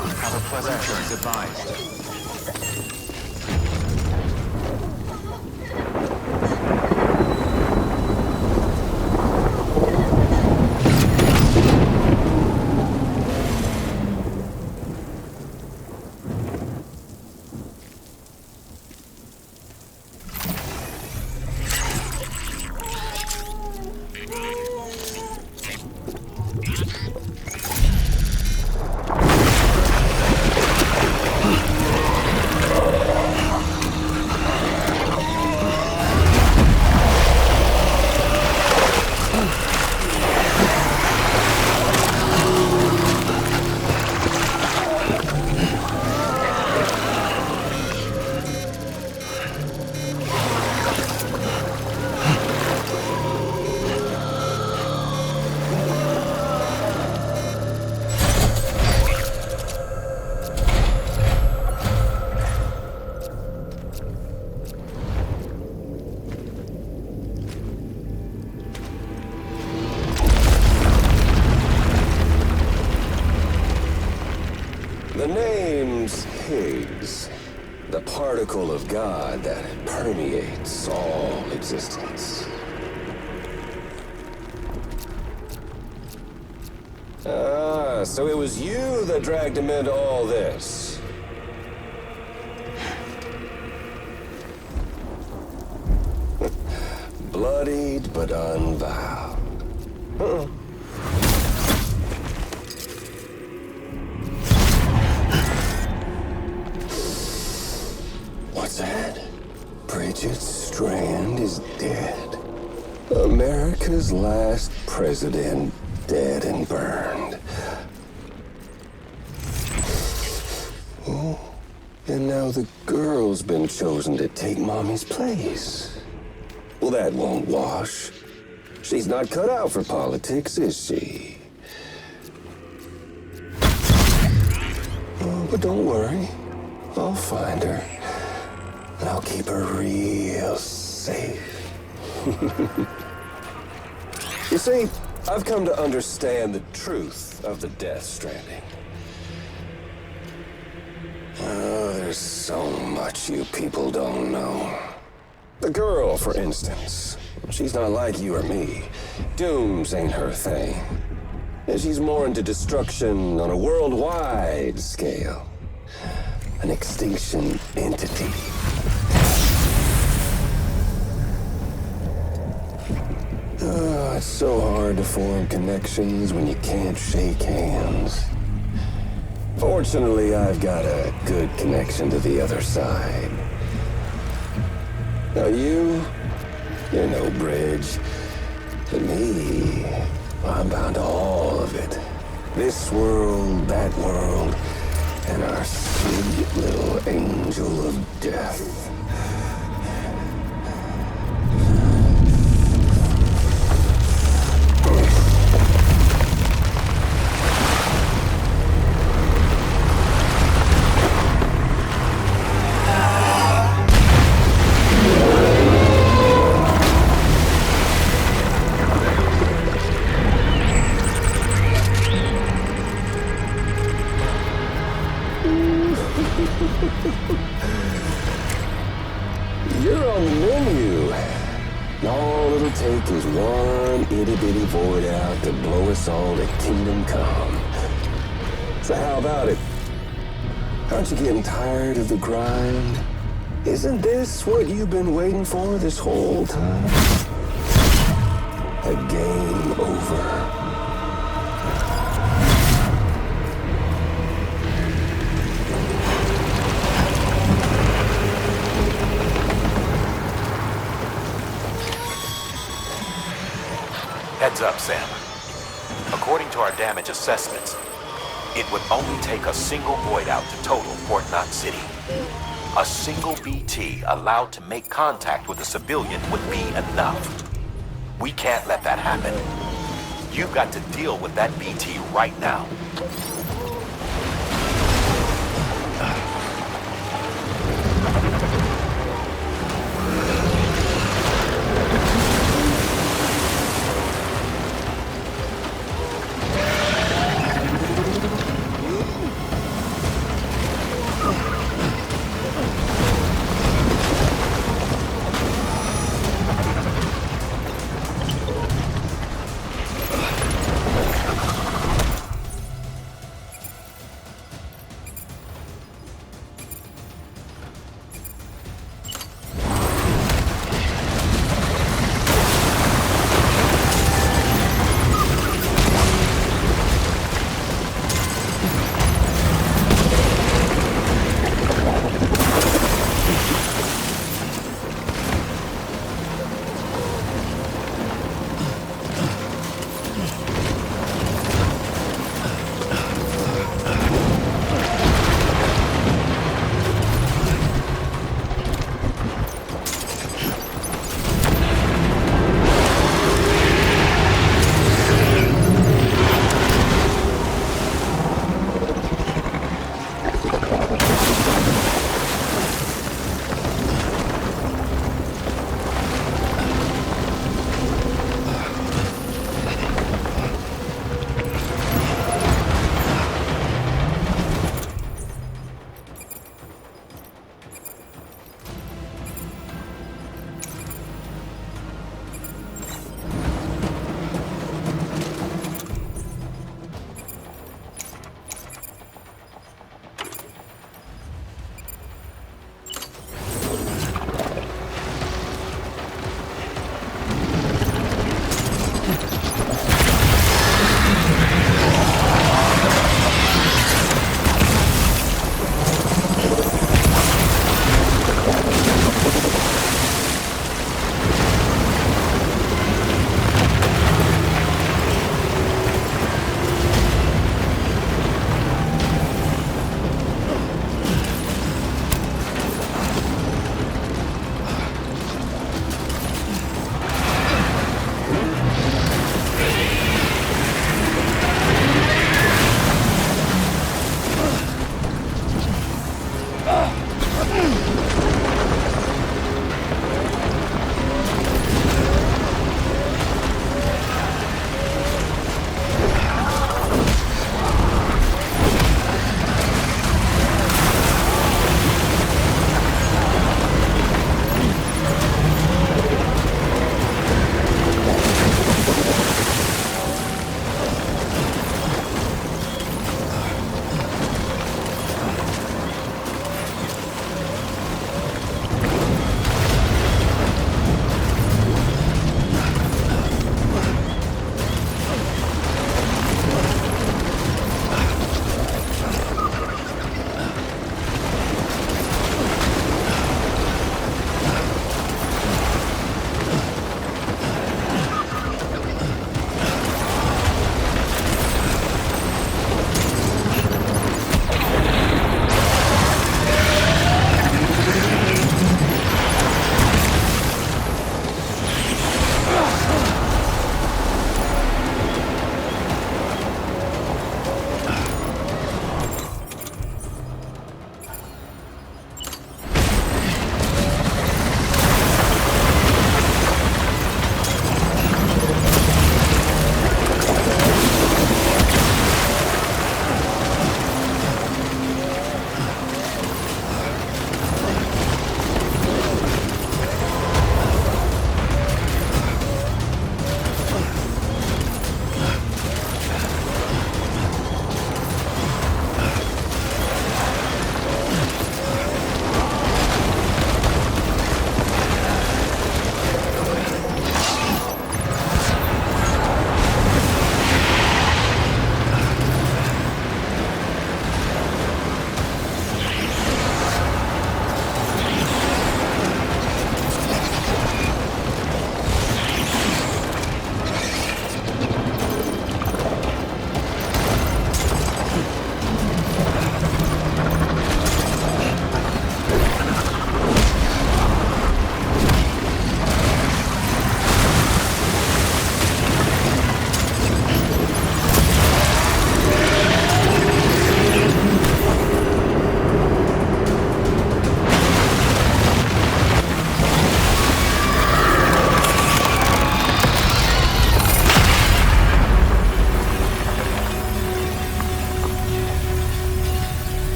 Have a pleasant choice advised. The name's Higgs, the particle of God that permeates all existence. Ah, so it was you that dragged him into all this. Bloodied but unvowed. What's that? Projekt Strand is dead. America's last president dead and burned. Oh, and now the girl's been chosen to take Mommy's place. Well, that won't wash. She's not cut out for politics, is she? Oh, but don't worry. I'll find her. And I'll keep her real safe. You see, I've come to understand the truth of the Death Stranding. Oh, there's so much you people don't know. The girl, for instance, she's not like you or me. Dooms ain't her thing. And she's more into destruction on a worldwide scale. An extinction entity. Oh, it's so hard to form connections when you can't shake hands. Fortunately, I've got a good connection to the other side. Now you're no bridge. But me, I'm bound to all of it. This world, that world, and our sweet little angel of death. You're on the menu. All it'll take is one itty-bitty void out to blow us all to kingdom come. So how about it? Aren't you getting tired of the grind? Isn't this what you've been waiting for this whole time? A game over. Heads up, Sam. According to our damage assessments, it would only take a single void out to total Port Knot City. A single BT allowed to make contact with a civilian would be enough. We can't let that happen. You've got to deal with that BT right now.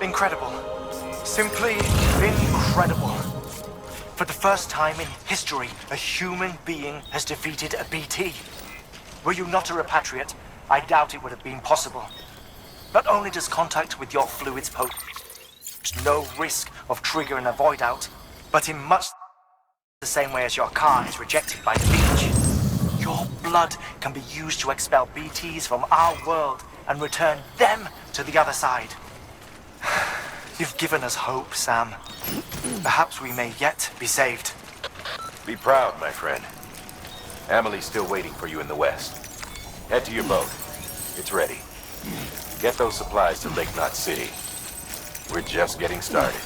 Incredible. Simply incredible. For the first time in history, a human being has defeated a BT. Were you not a repatriate, I doubt it would have been possible. Not only does contact with your fluids pose no risk of triggering a void out, but in much the same way as your car is rejected by the beach, your blood can be used to expel BTs from our world and return them to the other side. You've given us hope, Sam. Perhaps we may yet be saved. Be proud, my friend. Amelie's still waiting for you in the west. Head to your boat. It's ready. Get those supplies to Lake Knot City. We're just getting started.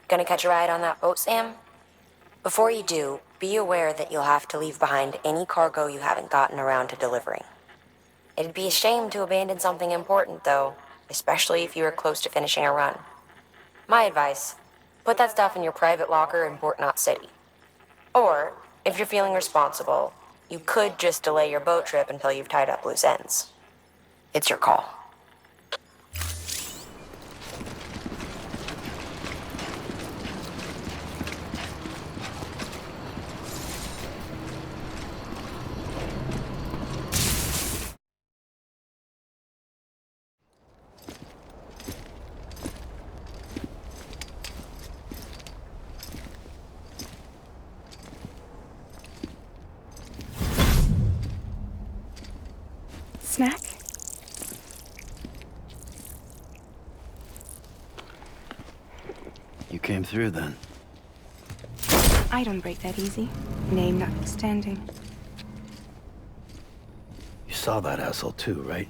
Gonna catch a ride on that boat, Sam? Before you do, be aware that you'll have to leave behind any cargo you haven't gotten around to delivering. It'd be a shame to abandon something important, though, especially if you are close to finishing a run. My advice, put that stuff in your private locker in Port Knot City. Or, if you're feeling responsible, you could just delay your boat trip until you've tied up loose ends. It's your call. Snack? You came through then. I don't break that easy. Name notwithstanding. You saw that asshole too, right?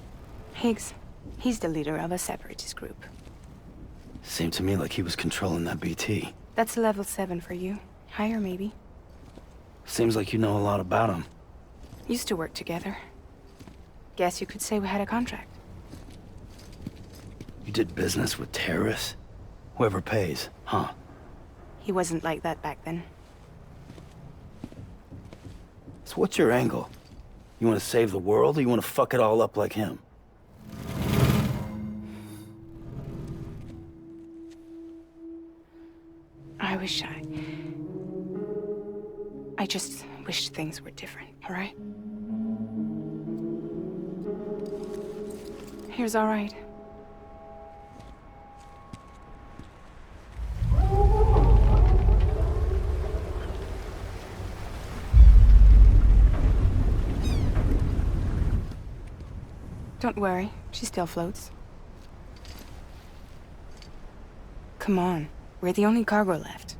Higgs. He's the leader of a separatist group. Seemed to me like he was controlling that BT. That's level 7 for you. Higher, maybe. Seems like you know a lot about him. Used to work together. Guess you could say we had a contract. You did business with terrorists? Whoever pays, huh? He wasn't like that back then. So what's your angle? You want to save the world, or you want to fuck it all up like him? I just wish things were different, all right? Here's all right. Don't worry, she still floats. Come on, we're the only cargo left.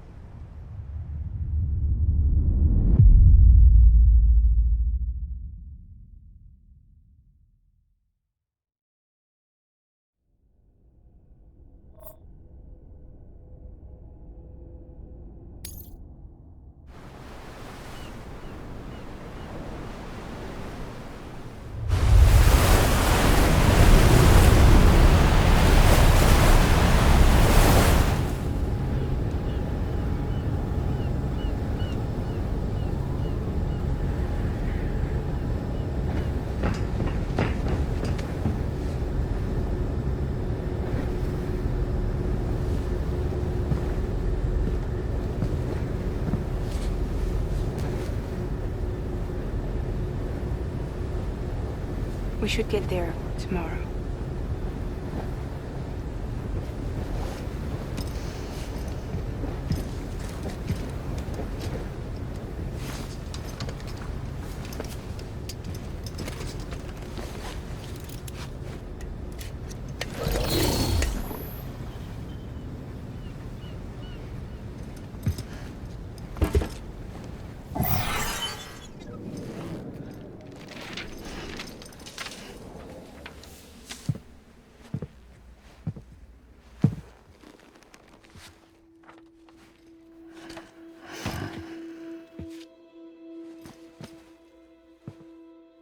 We should get there tomorrow.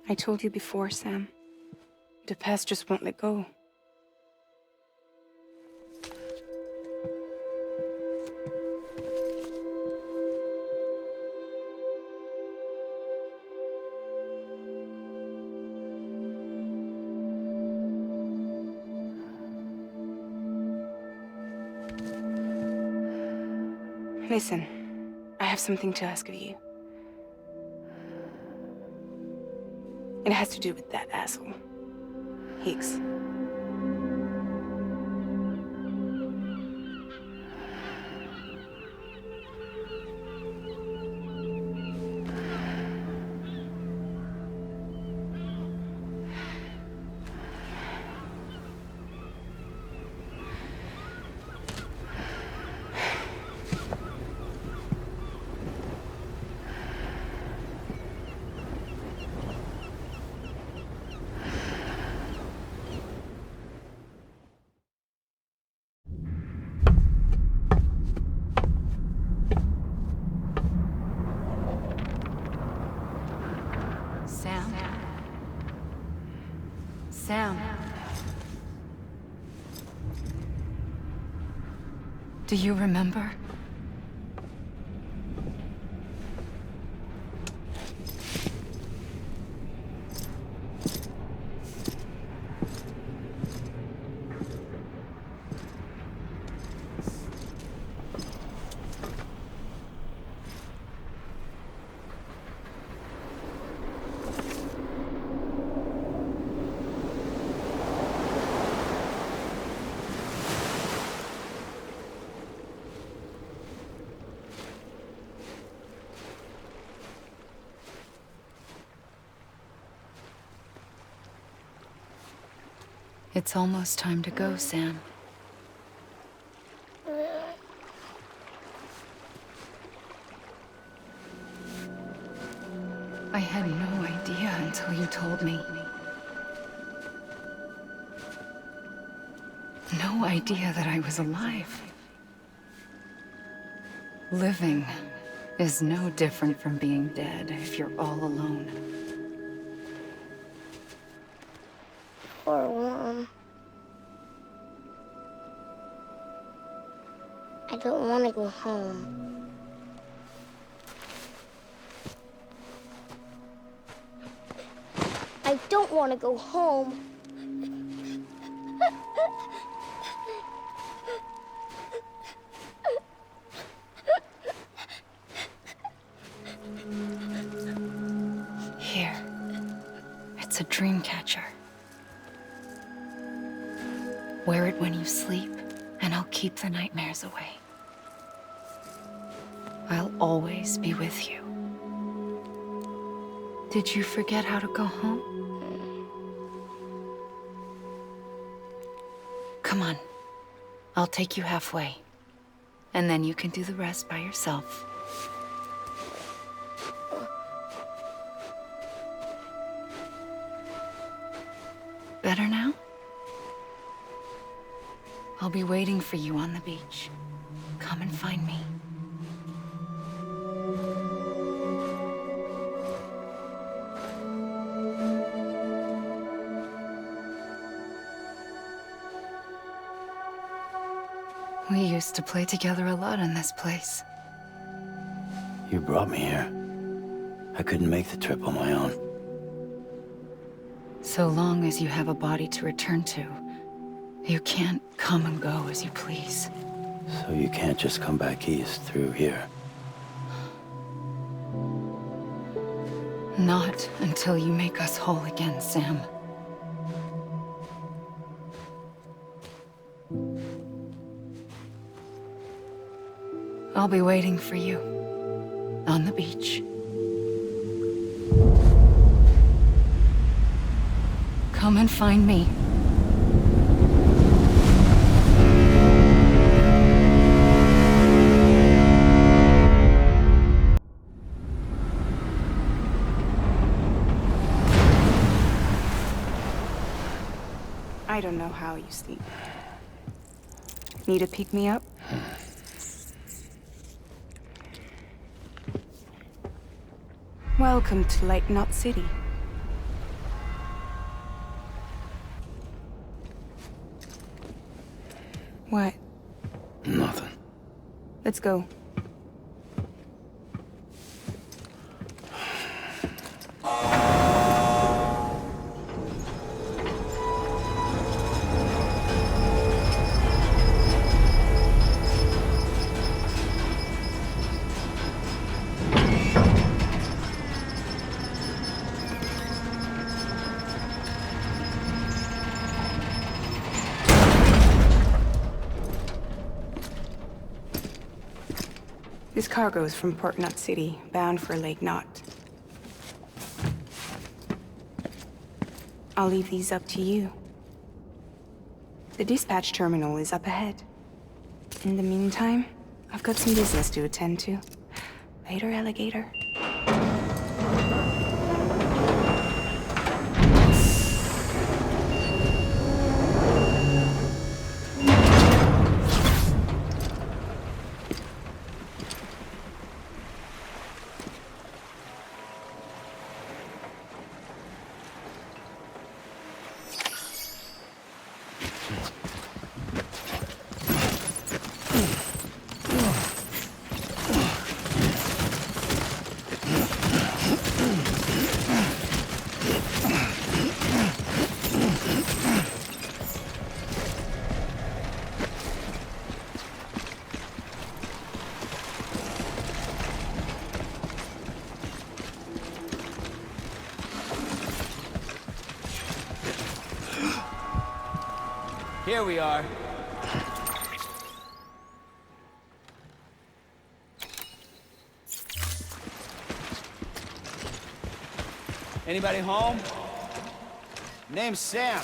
I told you before, Sam. The past just won't let go. Listen, I have something to ask of you. It has to do with that asshole, Higgs. Sam. Do you remember? It's almost time to go, Sam. I had no idea until you told me. No idea that I was alive. Living is no different from being dead if you're all alone. Poor Worm. I don't want to go home. I don't want to go home. Here. It's a dream catcher. Wear it when you sleep, and I'll keep the nightmares away. I'll always be with you. Did you forget how to go home? Come on. I'll take you halfway. And then you can do the rest by yourself. Better now? I'll be waiting for you on the beach. Come and find me. We used to play together a lot in this place. You brought me here. I couldn't make the trip on my own. So long as you have a body to return to, you can't come and go as you please. So you can't just come back east through here? Not until you make us whole again, Sam. I'll be waiting for you on the beach. Come and find me. I don't know how you sleep. Need a pick-me-up? Welcome to Lake Knot City. What? Nothing. Let's go. This cargo is from Port Knot City, bound for Lake Knot. I'll leave these up to you. The dispatch terminal is up ahead. In the meantime, I've got some business to attend to. Later, alligator. Here we are. Anybody home? Name's Sam.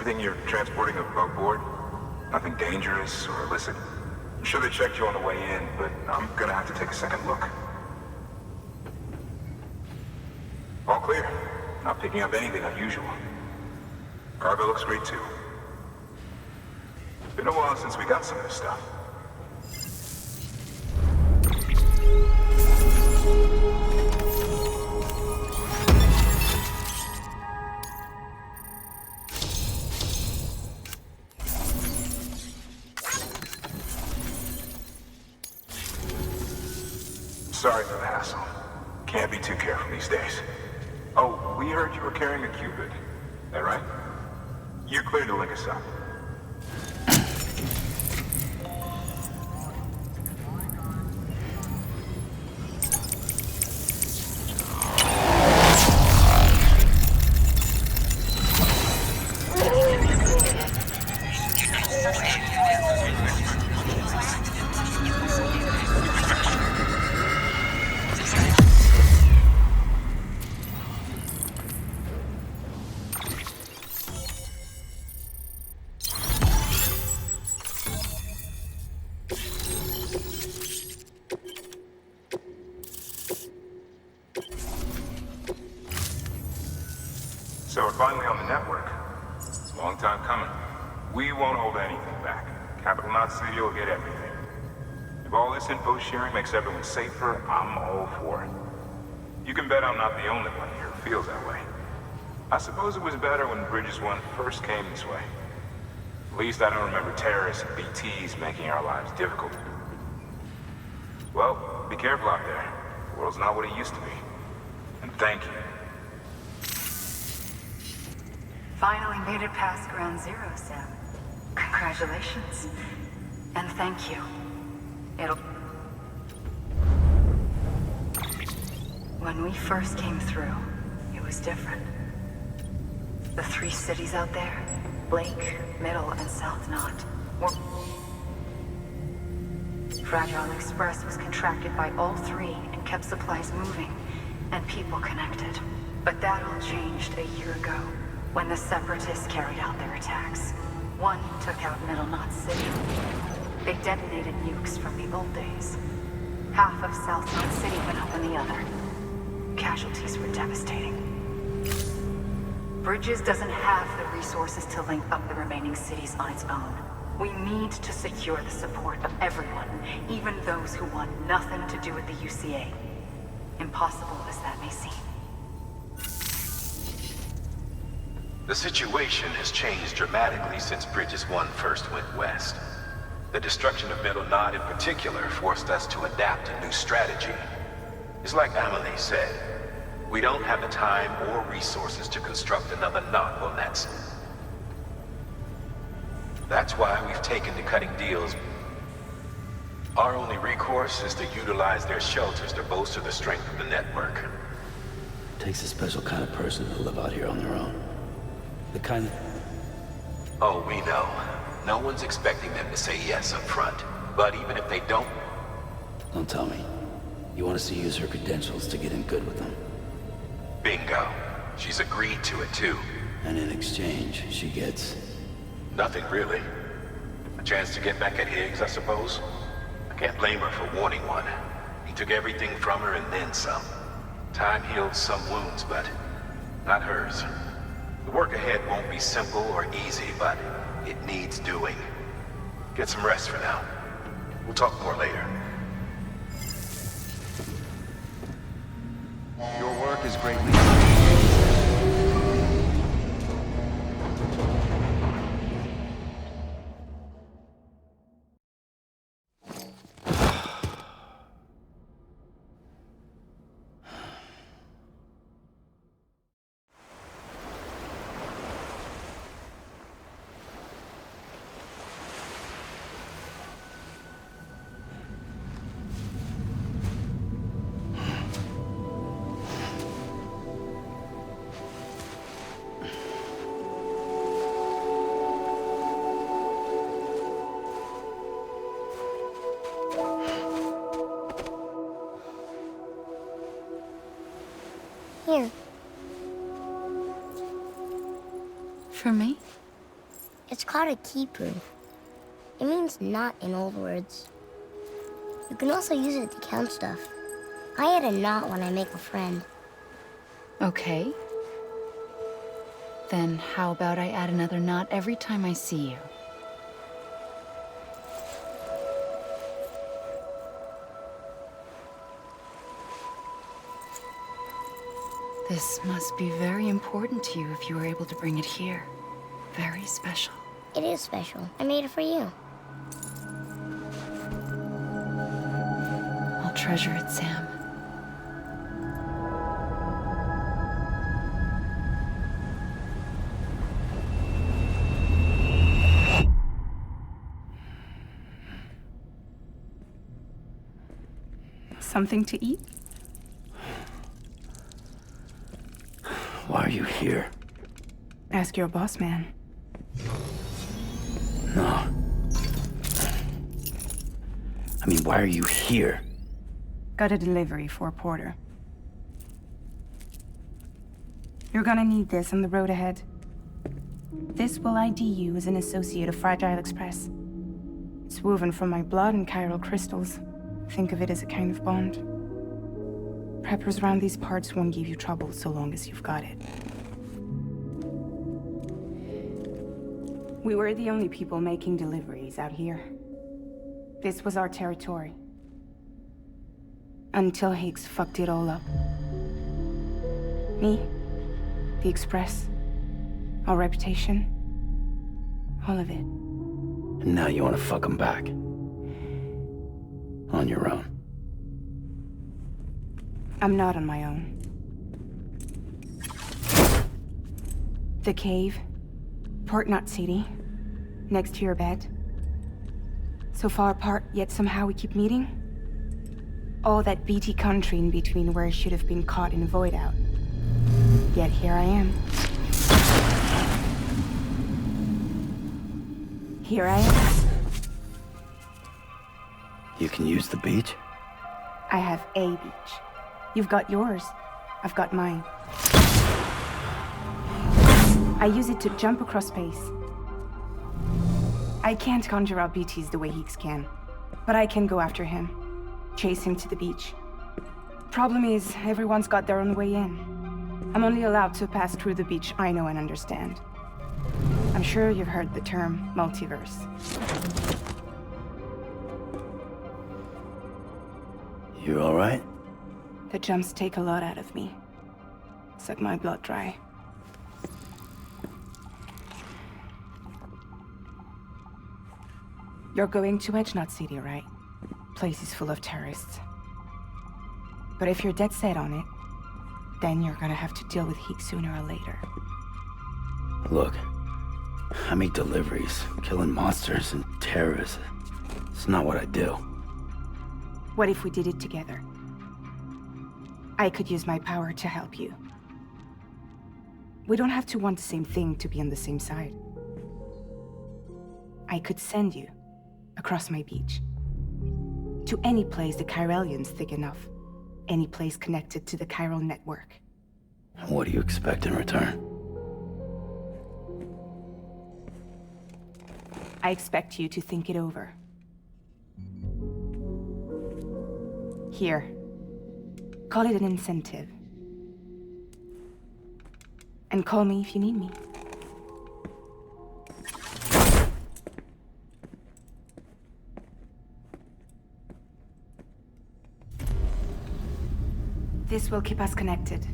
Everything you're transporting above board? Nothing dangerous or illicit? I'm sure they checked you on the way in, but I'm gonna have to take a second look. All clear. Not picking up anything unusual. Cargo looks great too. Been a while since we got some of this stuff. Sorry for the hassle. Can't be too careful these days. Oh, we heard you were carrying a Cupid. That right? You're clear to link us up. So we're finally on the network. It's a long time coming. We won't hold anything back. Capital Knot City will get everything. If all this info sharing makes everyone safer, I'm all for it. You can bet I'm not the only one here who feels that way. I suppose it was better when Bridges 1 first came this way. At least I don't remember terrorists and BTs making our lives difficult. Well, be careful out there. The world's not what it used to be. And thank you. Finally made it past Ground Zero, Sam. Congratulations. And thank you. When we first came through, it was different. The 3 cities out there, Blake, Middle, and South Knot, were... Fragile Express was contracted by all 3 and kept supplies moving and people connected. But that all changed a year ago, when the Separatists carried out their attacks. One took out Middle Knot City. They detonated nukes from the old days. Half of South Knot City went up in the other. Casualties were devastating. Bridges doesn't have the resources to link up the remaining cities on its own. We need to secure the support of everyone, even those who want nothing to do with the UCA. Impossible as that may seem. The situation has changed dramatically since Bridges 1 first went west. The destruction of Middle Knot in particular forced us to adapt a new strategy. It's like Amelie said, we don't have the time or resources to construct another knot on that. That's why we've taken to cutting deals. Our only recourse is to utilize their shelters to bolster the strength of the network. It takes a special kind of person to live out here on their own. The kind of... Oh, we know. No one's expecting them to say yes up front. But even if they don't... Don't tell me. You want us to use her credentials to get in good with them. Bingo. She's agreed to it too. And in exchange, she gets... Nothing really. A chance to get back at Higgs, I suppose. I can't blame her for wanting one. He took everything from her and then some. Time healed some wounds, but not hers. The work ahead won't be simple or easy, but it needs doing. Get some rest for now. We'll talk more later. Your work is greatly... Here. For me? It's called a keeper. It means knot in old words. You can also use it to count stuff. I add a knot when I make a friend. Okay. Then how about I add another knot every time I see you? This must be very important to you if you were able to bring it here. Very special. It is special. I made it for you. I'll treasure it, Sam. Something to eat? Why are you here? Ask your boss man. No. I mean, why are you here? Got a delivery for Porter. You're gonna need this on the road ahead. This will ID you as an associate of Fragile Express. It's woven from my blood and chiral crystals. Think of it as a kind of bond. Preppers around these parts won't give you trouble so long as you've got it. We were the only people making deliveries out here. This was our territory. Until Higgs fucked it all up. Me, the Express, our reputation, all of it. And now you want to fuck him back. On your own. I'm not on my own. The cave, Port Knot City, next to your bed. So far apart, yet somehow we keep meeting. All that BT country in between where I should have been caught in a void out. Yet here I am. Here I am. You can use the beach? I have a beach. You've got yours. I've got mine. I use it to jump across space. I can't conjure up BTs the way Higgs can, but I can go after him, chase him to the beach. Problem is, everyone's got their own way in. I'm only allowed to pass through the beach I know and understand. I'm sure you've heard the term multiverse. You all right? The jumps take a lot out of me. Suck my blood dry. You're going to Edge Knot City, right? Place is full of terrorists. But if you're dead set on it, then you're gonna have to deal with Higgs sooner or later. Look, I make deliveries, killing monsters and terrorists. It's not what I do. What if we did it together? I could use my power to help you. We don't have to want the same thing to be on the same side. I could send you across my beach. To any place the Chiralian's thick enough. Any place connected to the chiral network. What do you expect in return? I expect you to think it over. Here. Call it an incentive. And call me if you need me. This will keep us connected.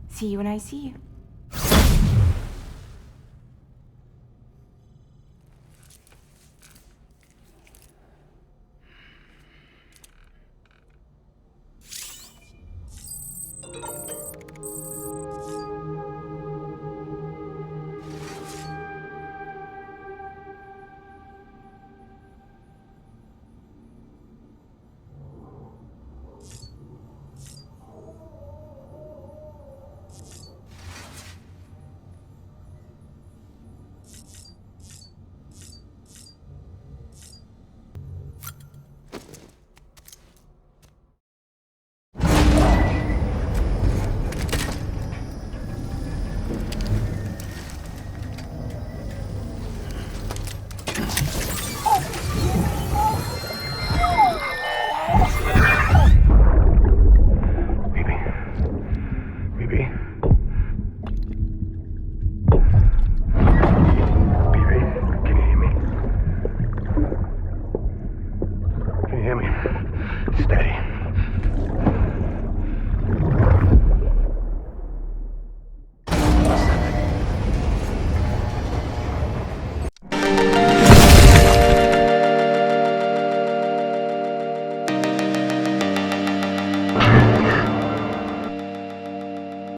See you when I see you.